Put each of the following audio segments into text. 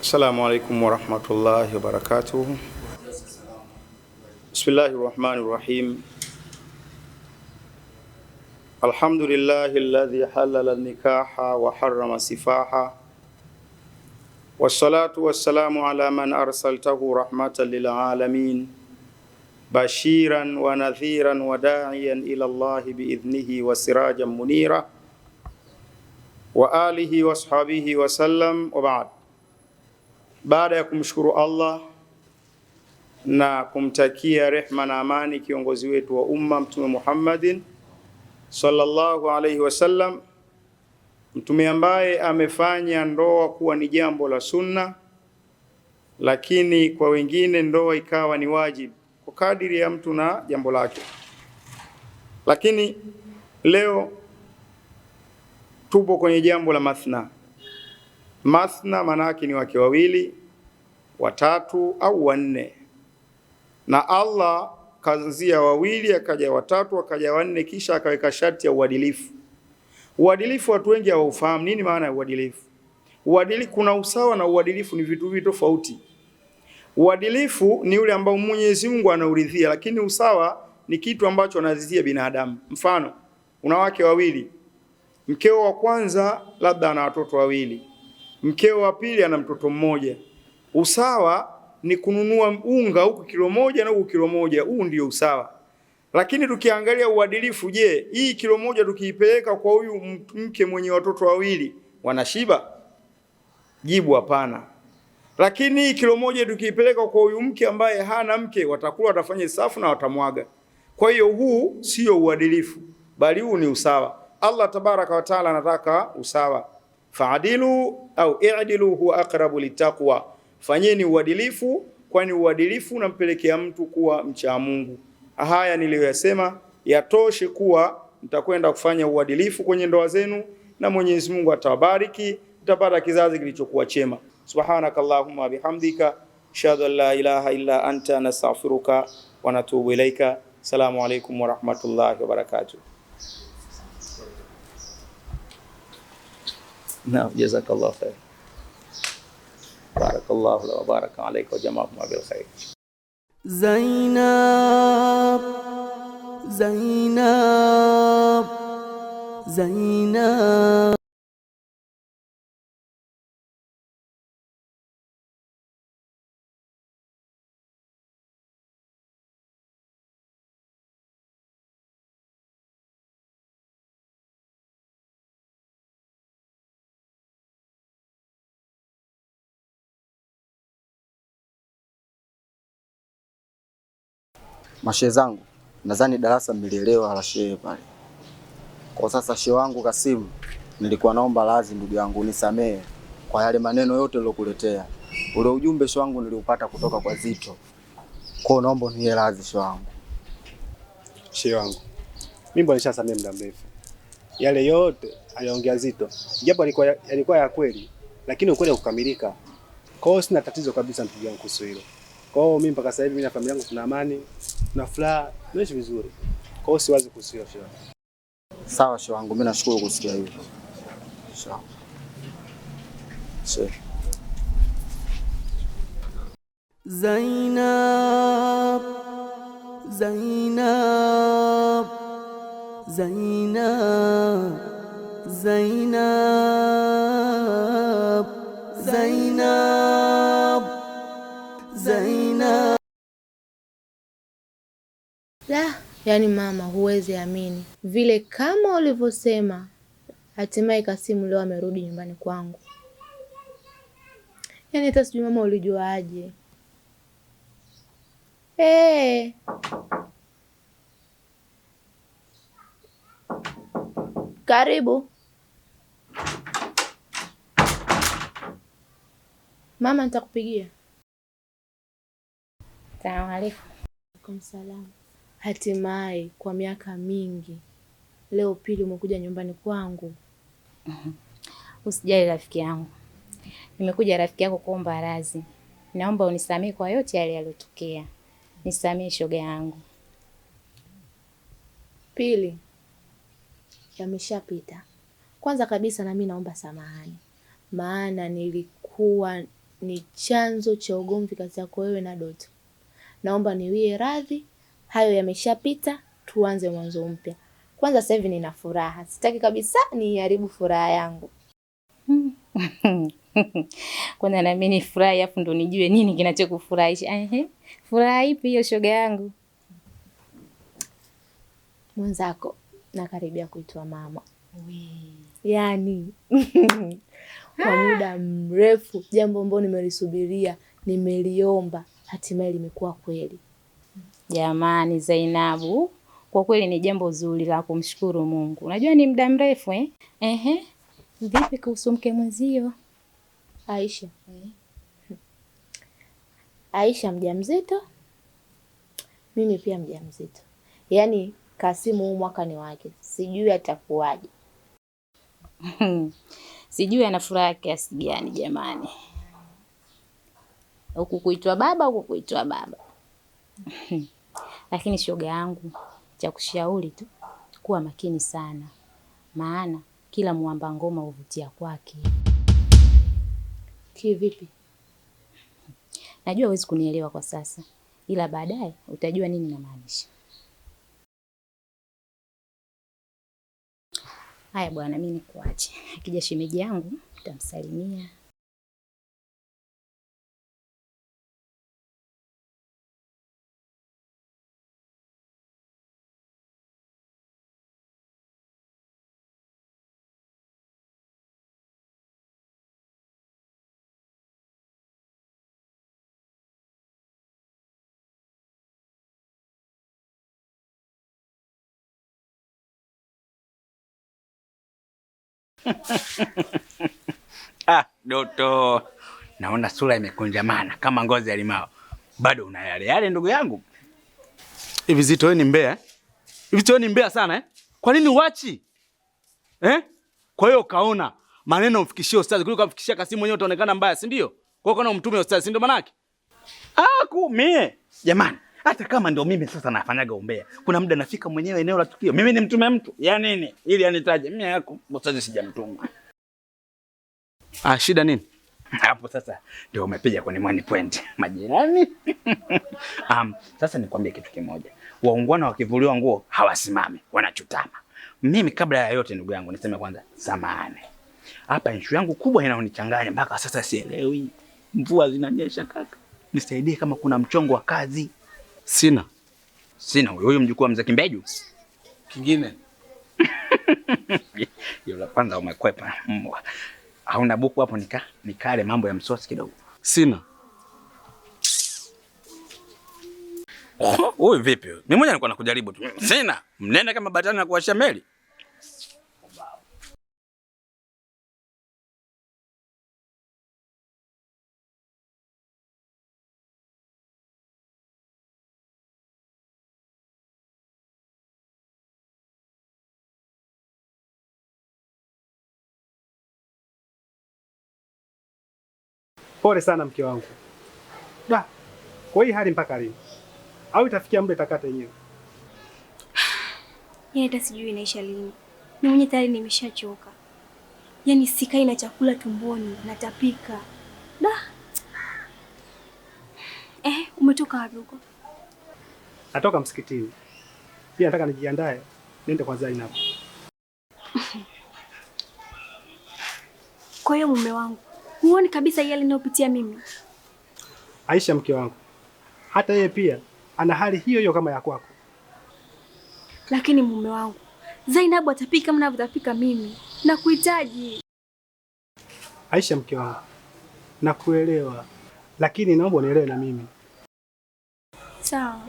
Assalamu alaikum warahmatullahi wabarakatuh. Bismillahir rahmanir rahim. Alhamdulillahi alladhi halala an-nikaha wa harrama sifaha. Wassalatu wassalamu ala man arsaltahu rahmatan lil alamin. Bashiran wa nadhiran wa da'iyan ila Allahi biidhnihi wa sirajan munira. Wa alihi wa ashabihi wa sallam wa ba'd. Baada ya kumshukuru Allah na kumtakia rehma na amani kiongozi wetu wa umma Mtume Muhammadin sallallahu alaihi wasallam, mtume ambaye amefanya ndoa kuwa ni jambo la sunna, lakini kwa wengine ndoa ikawa ni wajibu kwa kadiri ya mtu na jambo lake. Lakini leo tupo kwenye jambo la mathna. Mathna manake ni wake wawili, watatu au wanne. Na Allah kaanzia wawili, akaja watatu, akaja wanne, kisha akaweka sharti ya uadilifu. Uadilifu watu wengi hawaufahamu. Nini maana ya uadilifu? Uadilifu, kuna usawa na uadilifu ni vitu tofauti. Uadilifu ni ule ambao Mwenyezi Mungu anauridhia, lakini usawa ni kitu ambacho anaridhia binadamu. Mfano, una wake wawili. Mkeo wa kwanza labda ana watoto wawili, mkeo wa pili ana mtoto mmoja. Usawa ni kununua unga huku kilo moja na huku kilo moja. Huu ndio usawa. Lakini tukiangalia uadilifu, je, hii kilo moja tukiipeleka kwa huyu mke mwenye watoto wawili, wanashiba? Jibu hapana. Lakini hii kilo moja tukiipeleka kwa huyu mke ambaye hana mke, watakula, watafanya isafu na watamwaga. Kwa hiyo huu sio uadilifu, bali huu ni usawa. Allah tabaraka wa taala anataka usawa. Fa'adilu au i'dilu huwa aqrabu litaqwa. Fanyeni uadilifu, kwani uadilifu unampelekea mtu kuwa mcha Mungu. Haya niliyoyasema yatoshe kuwa mtakwenda kufanya uadilifu kwenye ndoa zenu, na Mwenyezi Mungu atawabariki, mtapata kizazi kilichokuwa chema. Subhanakallahumma bihamdika, ashhadu an la ilaha illa anta, nastaghfiruka wa natubu ilaika. Assalamu alaykum wa rahmatullahi wa barakatuh. Naam, jazakallahu khair. Barakallahu wa baraka alayka wa jama'akum bil khair. Zainab, Zainab, Zainab. Mashehe zangu, nadhani darasa mmelielewa la shehe pale. Kwa sasa shehe wangu Kasimu, nilikuwa naomba radhi ndugu yangu, unisamehe kwa yale maneno yote nilokuletea. Ule ujumbe shehe wangu niliupata kutoka kwa Zito. Kwa naomba unielewe radhi shehe wangu. Shehe wangu, mimi mbona nishasamehe muda mrefu. Yale yote aliongea Zito, japo alikuwa ya kweli, lakini ukweli kukamilika. Kwa hiyo sina tatizo kabisa ndugu yangu kuhusu hilo. Kwa hiyo mimi mpaka sasa hivi mimi na familia yangu tuna amani, tuna furaha, tunaishi vizuri. Kwa hiyo siwazi kuhusu hilo shehe. Sawa shehe wangu, mimi nashukuru kusikia hivyo. Sawa. Shehe. Zainab, Zainab, Zainab, Zainab, Zainab, Zainab. La, yani mama, huwezi amini vile kama ulivyosema, hatimaye Kasimu leo amerudi nyumbani kwangu. Yani hata sijui mama ulijuaje? Karibu mama, nitakupigia. Salamu alaykum. Waalaikum salaam. Hatimaye kwa miaka mingi leo pili umekuja nyumbani kwangu. Usijali rafiki yangu, nimekuja rafiki yako kuomba radhi. Naomba unisamehe kwa yote yale yaliyotokea. Nisamehe shoga yangu. Pili, yameshapita. Kwanza kabisa na mimi naomba samahani, maana nilikuwa ni chanzo cha ugomvi kati yako wewe na Doto. Naomba niwie radhi, hayo yameshapita, tuanze mwanzo mpya. Kwanza sasa hivi nina furaha, sitaki kabisa niharibu furaha yangu. Kwanza na mimi nifurahi afu ndo nijue nini kinachokufurahisha. Furaha ipi hiyo shoga yangu? Mwenzako nakaribia kuitwa mama. Yaani kwa muda mrefu jambo ambalo nimelisubiria, nimeliomba, hatimaye limekuwa kweli. Jamani Zainabu, kwa kweli ni jambo zuri la kumshukuru Mungu. Unajua ni muda mrefu Vipi kuhusu mke mwenzio? Aisha. Aisha mjamzito, mimi pia mjamzito. Yaani Kasimu huu mwaka ni wake, sijui atakuwaje. Sijui ana furaha kiasi gani jamani. Huku kuitwa baba, huku kuitwa baba. Lakini shoga yangu, cha kushauri tu, kuwa makini sana. Maana kila mwamba ngoma huvutia kwake. Kivipi? Najua huwezi kunielewa kwa sasa, ila baadaye utajua nini namaanisha. Haya bwana, mimi nikuache. Akija shemeji yangu, tutamsalimia. Doto, naona sura imekunjamana kama ngozi ya limao. Bado una yale yale ndugu yangu. Hivi Zito wewe ni mbea? Hivi Zito wewe ni mbea sana Kwa nini uachi? Kwa hiyo kaona maneno umfikishie ustazi kuliko kumfikishia Kasimu mwenyewe utaonekana mbaya, si ndio? Kwa hiyo kana umtume ustazi, si ndio manake? Mie. Jamani, hata kama ndio mimi sasa nafanyaga umbea. Kuna muda nafika mwenyewe eneo la tukio. Mimi ni mtume mtu. Ya nini? Ili anitaje. Mimi yako ustazi sijamtuma. Shida nini? Hapo sasa ndio umepiga kwenye mwani point. Majirani. Sasa nikwambie kitu kimoja. Waungwana wakivuliwa nguo hawasimami, wanachutama. Mimi kabla ya yote ndugu yangu niseme kwanza samahani. Hapa issue yangu kubwa inaonichanganya mpaka sasa sielewi. Mvua zinanyesha kaka. Nisaidie kama kuna mchongo wa kazi. Sina huyo mjukuu wa mzee Kimbeju. Kingine. Yule kwanza umekwepa. Hauna buku hapo nikale mambo ya msosi kidogo. Sina. Wewe vipi? Mimi mwenyewe nilikuwa nakujaribu tu. Sina. Mnene kama batani na kuwasha meli. Pole sana mke wangu. Kwa hii hali mpaka lini? Au itafikia muda itakata yenyewe? Yaani hata sijui inaisha lini. Mimi mwenyewe tayari nimeshachoka. Yaani sikai na chakula tumboni, natapika. Umetoka wapi huko? Natoka msikitini. Pia nataka nijiandae niende kwa Zainab. Kwa hiyo mume wangu, huoni kabisa yale ninayopitia mimi? Aisha mke wangu, hata yeye pia ana hali hiyo hiyo kama ya kwako. Lakini mume wangu, Zainab atapika kama ninavyotapika mimi. Nakuhitaji. Aisha mke wangu, nakuelewa, lakini naomba unielewe na mimi. Sawa.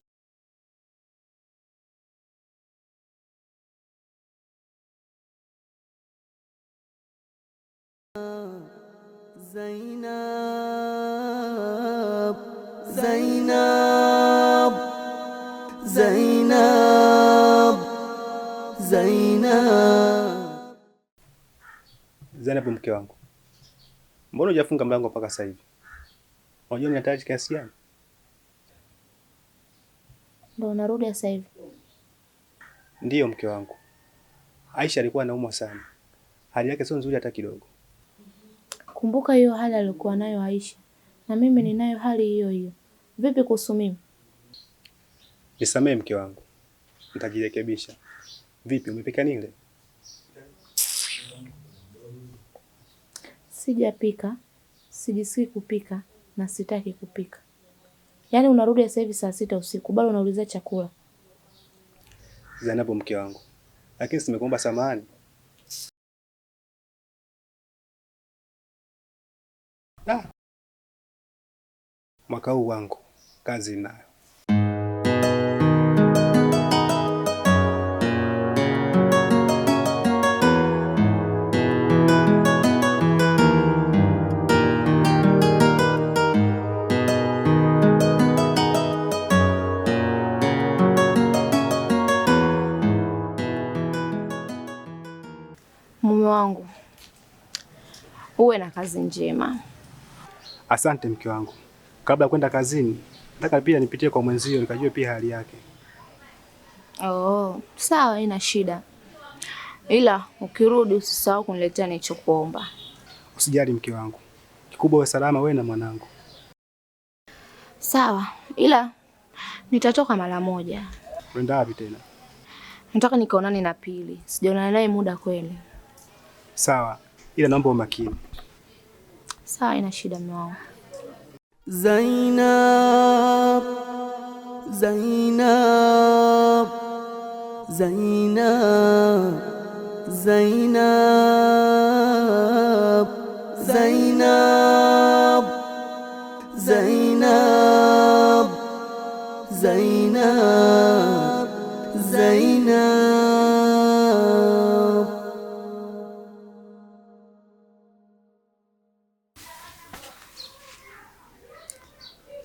Zainab, Zainab, Zainab, Zainab. Zainab mke wangu, mbona hujafunga mlango mpaka sasa hivi? Unajua ni hatari kiasi gani? Ndio unarudi sasa hivi? Ndiyo mke wangu. Aisha alikuwa anaumwa sana. Hali yake sio nzuri hata kidogo. Kumbuka hiyo hali alikuwa nayo Aisha na mimi ninayo hali hiyo hiyo. Vipi kuhusu mimi? Nisamehe mke wangu, nitajirekebisha. Vipi, umepika nini? Sijapika, sijisikii kupika na sitaki kupika. Yaani unarudi sasa hivi saa 6 usiku bado unaulizia chakula. Zainabu mke wangu, lakini simekuomba samahani. Mwaka huu wangu kazi nayo. Mume wangu, uwe na kazi njema. Asante mke wangu. Kabla ya kwenda kazini, nataka pia nipitie kwa mwenzio nikajue pia hali yake. Oh, sawa, haina shida. Ila ukirudi usisahau kuniletea nilichokuomba. Usijali mke wangu. Kikubwa uwe salama wewe na mwanangu. Sawa, ila nitatoka mara moja. Unaenda wapi tena? Nataka nikaonane na Pili. Sijaonana naye muda kweli. Sawa, ila naomba umakini. Sawa, haina shida mume wangu. Zainab, Zainab, Zainab, Zainab, Zainab, Zainab, Zainab, Zainab.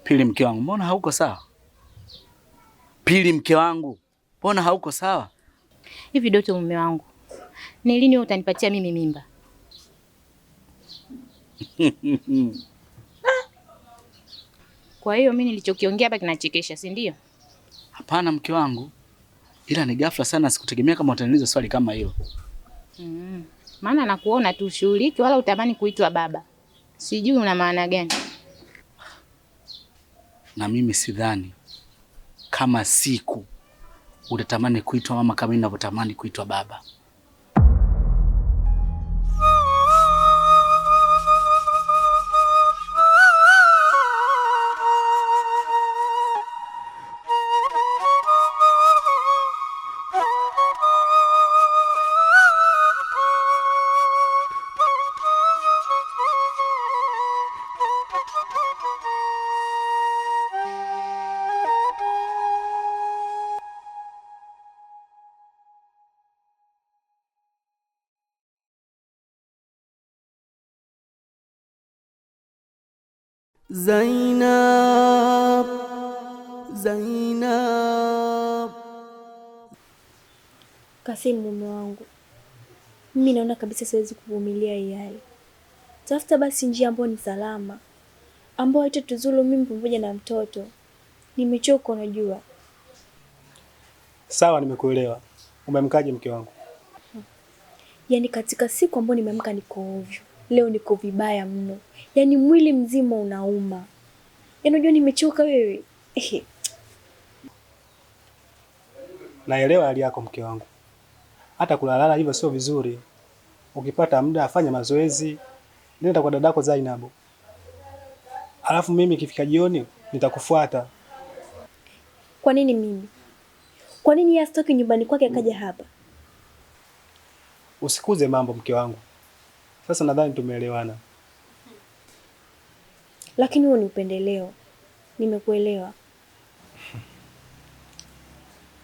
Pili mke wangu, mbona hauko sawa? Pili mke wangu, mbona hauko sawa? Hivi Doto mume wangu, ni lini wewe utanipatia mimi mimba? Kwa hiyo mimi nilichokiongea hapa kinachekesha, si ndio? Hapana mke wangu, ila ni ghafla sana, sikutegemea kama utaniuliza swali kama hilo. Maana nakuona tu shughuliki wala utamani kuitwa baba. Sijui una maana gani. Na mimi sidhani kama siku utatamani kuitwa mama kama ninavyotamani kuitwa baba. Zainab, Zainab. Kasimu mume wangu, mimi naona kabisa siwezi kuvumilia hii hali. Tafuta basi njia ambayo ni salama, ambayo haitatudhuru mimi pamoja na mtoto. Nimechoka unajua. Sawa, nimekuelewa. Umemkaje mke wangu? Yaani katika siku ambayo nimeamka niko ovyo, leo niko vibaya mno. Yaani mwili mzima unauma. Yaani unajua nimechoka wewe. Naelewa hali yako mke wangu. Hata kulalala hivyo sio vizuri. Ukipata muda afanye mazoezi, nenda kwa dadako Zainabu. Alafu mimi ikifika jioni nitakufuata. Kwa nini mimi? Kwa nini yeye asitoke nyumbani kwake akaja hapa? Usikuze mambo mke wangu. Sasa nadhani tumeelewana. Lakini huo ni upendeleo. Nimekuelewa.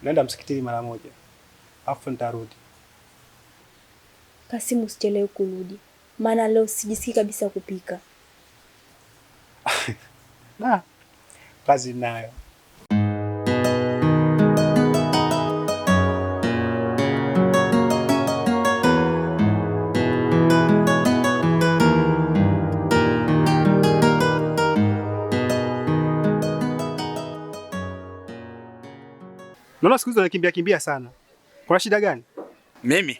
Naenda msikitini mara moja. Alafu nitarudi. Kasimu, usichelewe kurudi. Maana leo sijisikii kabisa kupika. Kazi nayo. Naona siku hizi unakimbia kimbia sana. Kuna shida gani? Mimi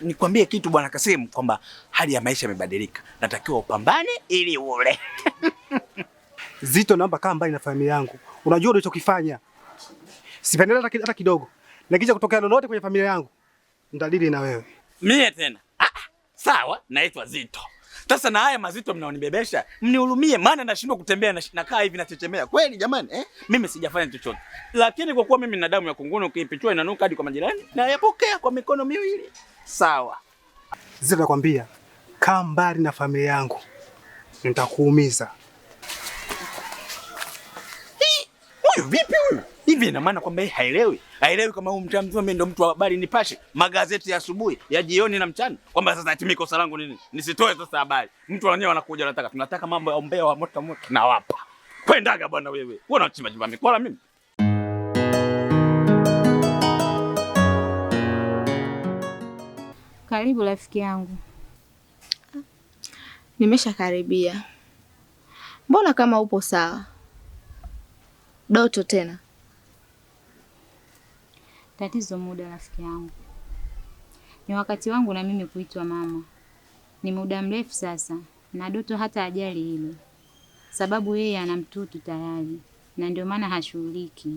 Nikwambie kitu bwana Kasimu kwamba hali ya maisha imebadilika. Natakiwa upambane ili ule. Zito, naomba kaa mbali na familia yangu. Unajua ulichokifanya. Sipendelea hata kidogo. Na kisha kutokea lolote kwenye familia yangu, ndadili na wewe. Mie tena. Sawa, naitwa Zito. Sasa na haya mazito mnaonibebesha, mnihurumie maana nashindwa kutembea na nakaa hivi nachechemea. Kweli jamani, mimi sijafanya chochote. Lakini kwa kuwa mimi nina damu ya kunguni, ukiipichua inanuka hadi kwa majirani, na yapokea kwa mikono miwili. Sawa. Zito, nakwambia, kaa mbali na familia yangu. Nitakuumiza. Huyu vipi huyu? Hivi ina maana kwamba yeye haelewi? Haelewi kama huyu mtaa mzima mimi ndo mtu wa habari Nipashe, magazeti ya asubuhi, ya jioni na mchana. Kwamba sasa ati kosa langu nini? Nisitoe sasa habari. Mtu wenyewe wanakuja tunataka mambo ya umbea wa moto moto na wapa. Kwendaga bwana wewe. Wewe unachimba chimba mikola mimi. Karibu rafiki yangu. Nimeshakaribia. Mbona kama upo sawa? Doto tena. Tatizo muda rafiki yangu. Ni wakati wangu na mimi kuitwa mama. Ni muda mrefu sasa na Doto hata ajali hilo. Sababu yeye ana mtoto tayari na ndio maana hashughuliki.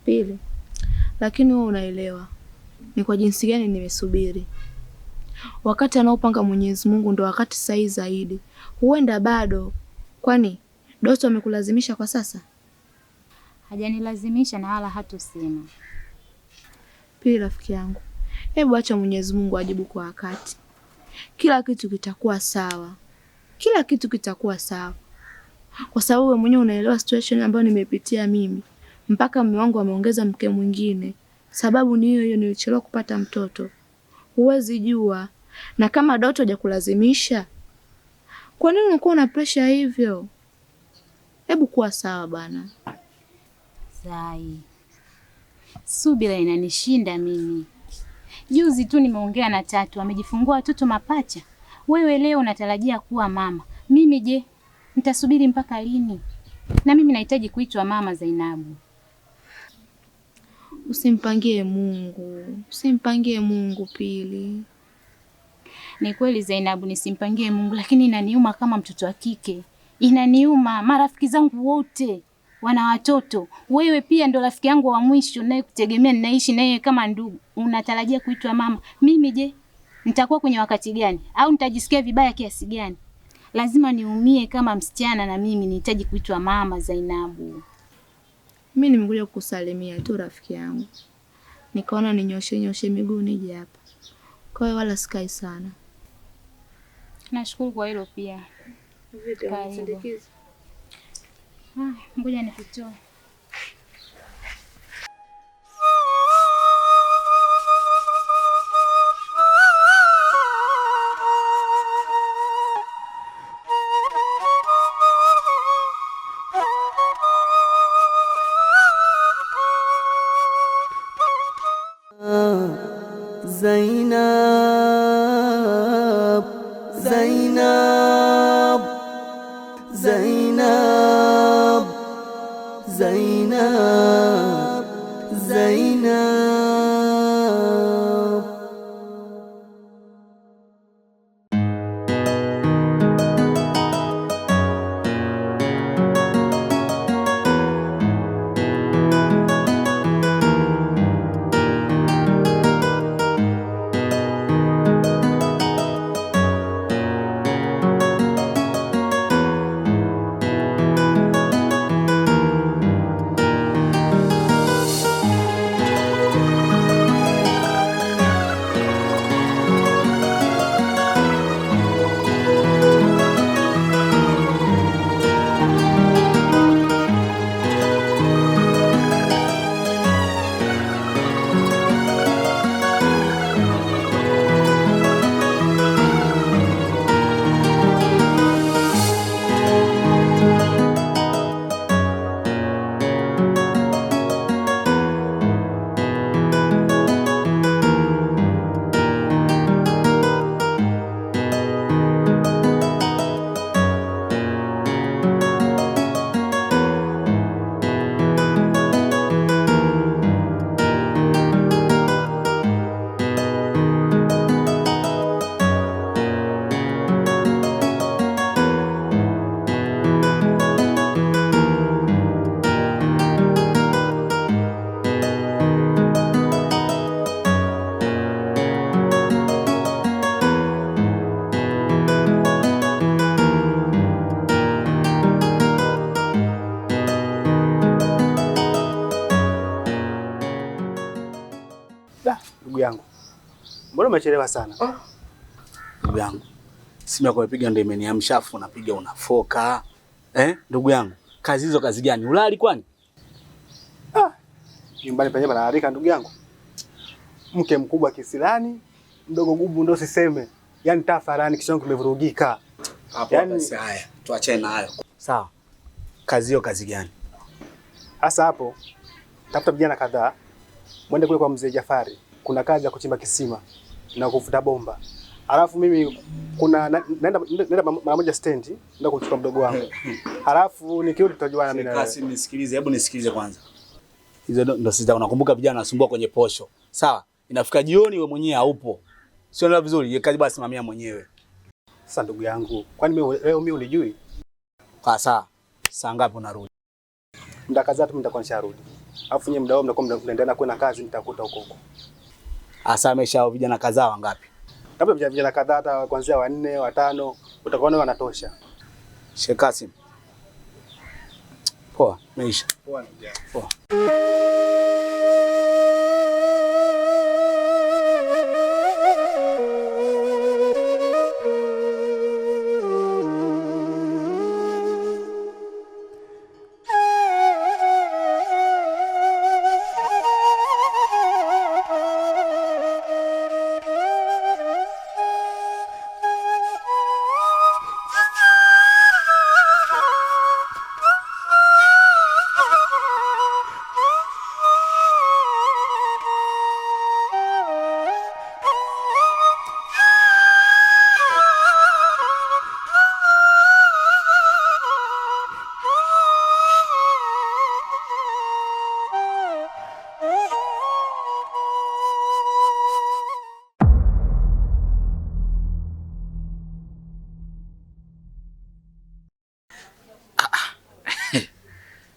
Pili. Lakini wewe unaelewa ni kwa jinsi gani nimesubiri. Wakati anaopanga Mwenyezi Mungu ndo wakati sahihi zaidi. Huenda bado. Kwani Doto amekulazimisha kwa sasa? Hajanilazimisha na wala hatosema. Pili rafiki yangu, hebu acha Mwenyezi Mungu ajibu kwa wakati. Kila kitu kitakuwa sawa. Kila kitu kitakuwa sawa. Kwa sababu wewe mwenyewe unaelewa situation ambayo nimepitia mimi. Mpaka mume wangu ameongeza mke mwingine. Sababu ni hiyo nilichelewa kupata mtoto. Huwezi jua. Na kama Doto hajakulazimisha, kwa nini unakuwa na pressure hivyo? Hebu kuwa sawa bana. Zai. Subira inanishinda mimi. Juzi tu nimeongea na Tatu, amejifungua watoto mapacha. Wewe leo unatarajia kuwa mama. Mimi je? Nitasubiri mpaka lini? Na mimi nahitaji kuitwa mama Zainabu. Usimpangie Mungu. Usimpangie Mungu Pili. Ni kweli Zainabu, nisimpangie Mungu, lakini inaniuma kama mtoto wa kike. Inaniuma, marafiki zangu wote wana watoto. Wewe pia ndo rafiki yangu wa mwisho naye kutegemea, ninaishi naye kama ndugu. Unatarajia kuitwa mama. Mimi je? Nitakuwa kwenye wakati gani? Au nitajisikia vibaya kiasi gani? Lazima niumie kama msichana na mimi nihitaji kuitwa mama Zainabu. Mimi nimekuja kukusalimia tu rafiki yangu. Nikaona ninyoshe miguu nije hapa. Kwa hiyo wala sikai sana. Nashukuru kwa hilo pia. Karibu. Ngoja nikutoe. Zainab, Zainab, Zainab, Zainab, Zainab. Mbona umechelewa sana? Ndugu yangu, simu yako imepiga ndio imeniamsha, afu unapiga unafoka. Ndugu yangu, kazi hizo kazi gani? Ulali kwani? Nyumbani penyewe panaharika ndugu yangu. Mke mkubwa kisilani, mdogo gubu ndo siseme. Yaani tafarani kisha kimevurugika. Hapo basi haya, tuachane na hayo. Sawa. Kazi hiyo kazi gani? Hasa hapo tafuta vijana kadhaa, mwende kule kwa mzee Jafari. Kuna kazi ya kuchimba kisima na kufuta bomba. Alafu mimi naenda mara moja stendi, nenda kuchukua mdogo wangu. Alafu nikirudi tutajuana mimi na wewe. Kasi nisikilize, hebu nisikilize kwanza. Hizo ndo sita unakumbuka vijana wanasumbua kwenye posho. Sawa? Inafika jioni wewe mwenyewe haupo. Sio ndio vizuri, ile kazi basi simamia mwenyewe. Sasa ndugu yangu, kwani leo mimi unijui? Sawa. Saa ngapi unarudi? Muda kadhaa tu nitakuwa nisharudi. Alafu nyinyi muda wao mnakuwa mnaendelea kwenda kazi, nitakuta huko huko. Asa amesha vijana kadhaa wangapi? Labda vijana kadhaa hata kuanzia 4, 5, utakuwa wanatosha. Sheikh Kasim. Poa, maisha. Poa ndugu yangu. Poa.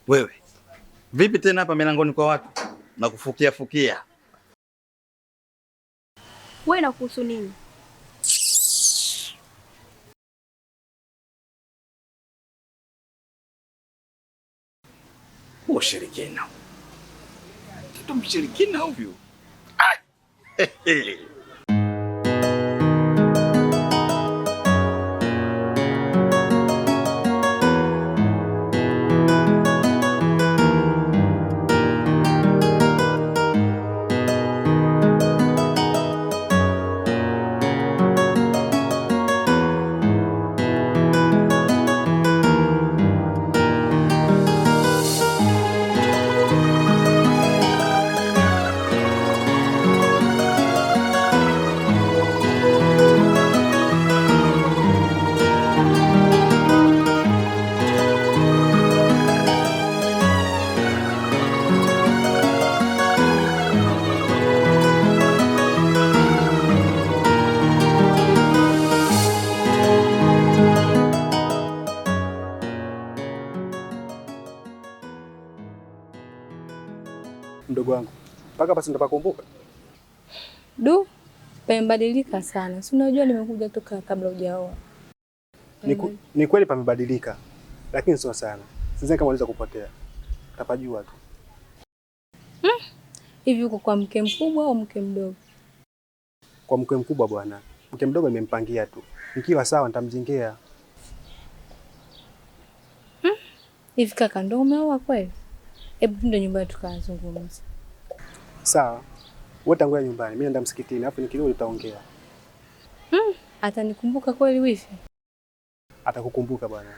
Wewe vipi tena hapa milangoni kwa watu na kufukia fukia? Wewe inakuhusu nini? Ushirikina. Kitu mshirikina huyu. Mdogo wangu. Mpaka basi nitapakumbuka. Pamebadilika sana. Si unajua nimekuja toka kabla hujaoa. Ni kweli pamebadilika. Lakini sio sana. Sidhani kama unaweza kupotea. Utapajua tu. Hivi uko kwa mke mkubwa au mke mdogo? Kwa mke mkubwa bwana. Mke mdogo nimempangia tu. Nikiwa sawa nitamjengea. Hivi kaka ndo umeoa kweli? Hebu twende nyumbani tukazungumze. Sawa. Wewe tangulia nyumbani, mimi naenda msikitini, hapo nikirudi tutaongea. Atanikumbuka kweli wifi? Atakukumbuka bwana.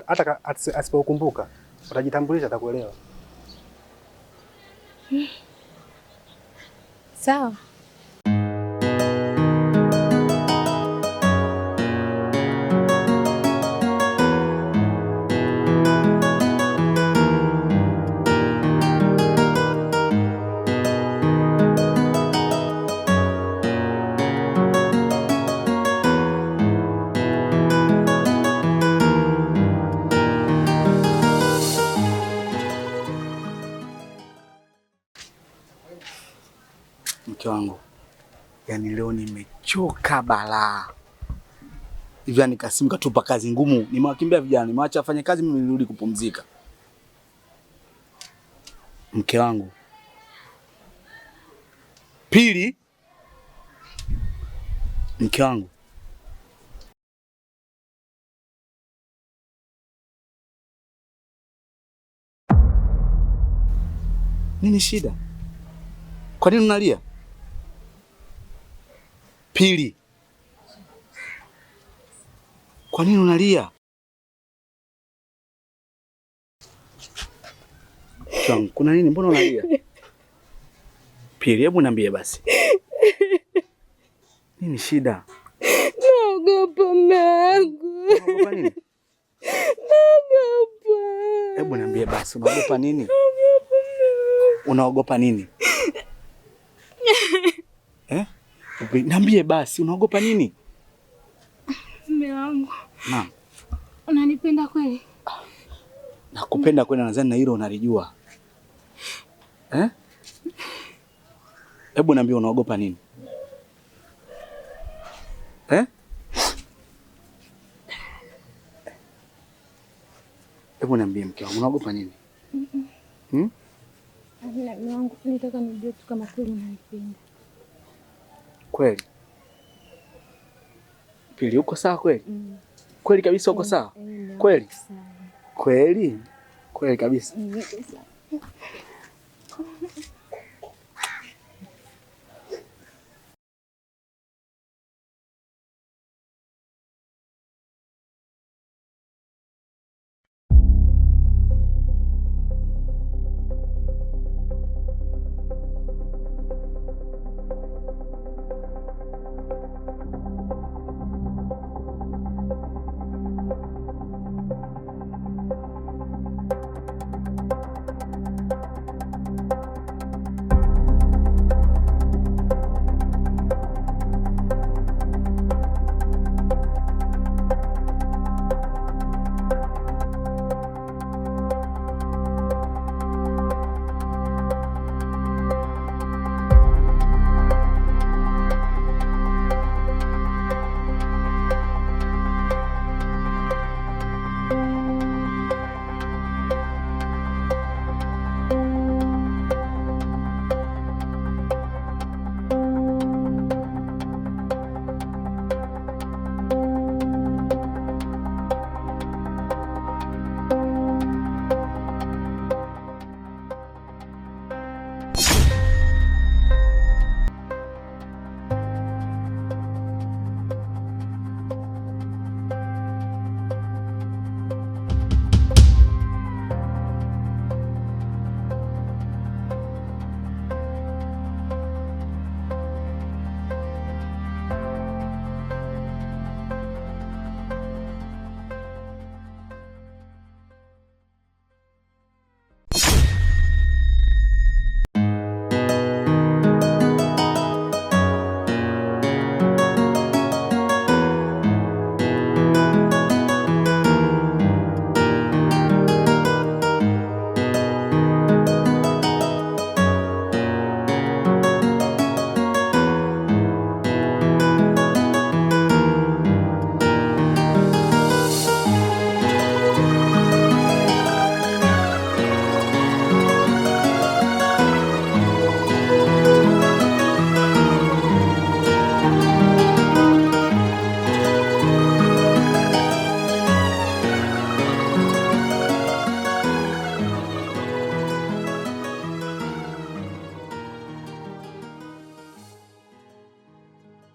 Hata asipokukumbuka, utajitambulisha atakuelewa. Sawa. Mke wangu, yaani leo nimechoka balaa. Hivyo Kasim katupa kazi ngumu. Nimewakimbia vijana, nimeacha afanye kazi, mimi nirudi kupumzika. Mke wangu. Pili, Mke wangu, nini shida? Kwa nini unalia? Pili, kwa nini unalia? Mke wangu, kuna nini? Mbona unalia? Pili, hebu niambie basi. Nini shida? Naogopa mume wangu. Unaogopa nini? Naogopa. Hebu niambie basi, unaogopa nini? Unaogopa nini? Niambie basi, unaogopa nini? Mume wangu. Naam. Unanipenda kweli? Nakupenda kweli, nadhani na hilo unalijua. Hebu niambie unaogopa nini? Hebu niambie mke wangu, unaogopa nini? Mume wangu, nitaka nijue tu kama kweli unanipenda. Kweli? Pili, uko sawa kweli? Kweli kabisa uko sawa? Kweli? Kweli? Kweli kabisa.